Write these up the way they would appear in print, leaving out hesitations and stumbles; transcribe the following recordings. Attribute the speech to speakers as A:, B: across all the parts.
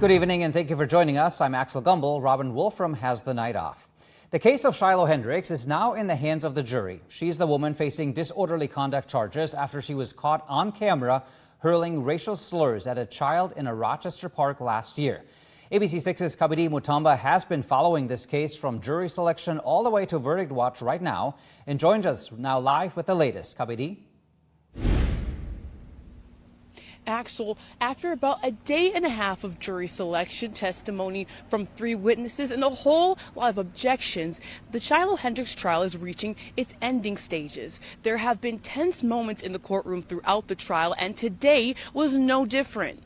A: Good evening and thank you for joining us. I'm Axel Gumbel. Robin Wolfram has the night off. The case of Shiloh Hendrix is now in the hands of the jury. She's the woman facing disorderly conduct charges after she was caught on camera hurling racial slurs at a child in a Rochester park last year. ABC6's Kabidi Mutamba has been following this case from jury selection all the way to verdict watch right now and joins us now live with the latest. Kabidi?
B: Axel, after about a day and a half of jury selection, testimony from 3 witnesses, and a whole lot of objections, the Shiloh Hendrix trial is reaching its ending stages. There have been tense moments in the courtroom throughout the trial, and today was no different.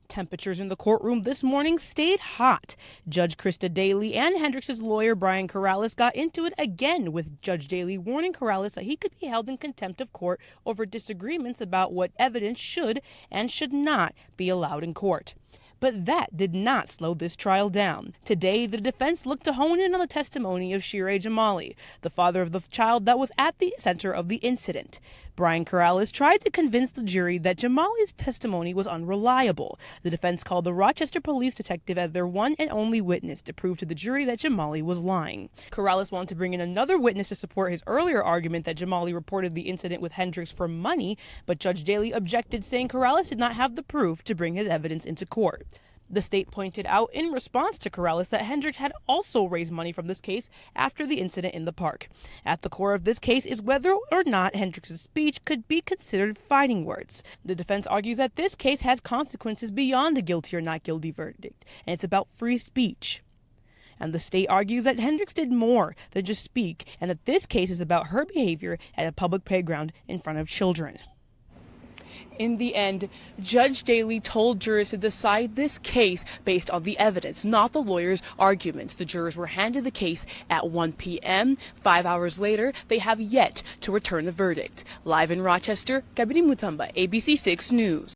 B: Temperatures in the courtroom this morning stayed hot. Judge Krista Daly and Hendrix's lawyer Brian Karalus got into it again, with Judge Daly warning Karalus that he could be held in contempt of court over disagreements about what evidence should and should not be allowed in court. But that did not slow this trial down. Today, the defense looked to hone in on the testimony of Shireh Jamali, the father of the child that was at the center of the incident. Brian Karalus tried to convince the jury that Jamali's testimony was unreliable. The defense called the Rochester police detective as their one and only witness to prove to the jury that Jamali was lying. Karalus wanted to bring in another witness to support his earlier argument that Jamali reported the incident with Hendrix for money, but Judge Daly objected, saying Karalus did not have the proof to bring his evidence into court. The state pointed out in response to Karalus that Hendrix had also raised money from this case after the incident in the park. At the core of this case is whether or not Hendrix's speech could be considered fighting words. The defense argues that this case has consequences beyond a guilty or not guilty verdict, and it's about free speech. And the state argues that Hendrix did more than just speak, and that this case is about her behavior at a public playground in front of children. In the end, Judge Daly told jurors to decide this case based on the evidence, not the lawyer's arguments. The jurors were handed the case at 1 p.m. 5 hours later, they have yet to return a verdict. Live in Rochester, Kabidi Mutamba, ABC6 News.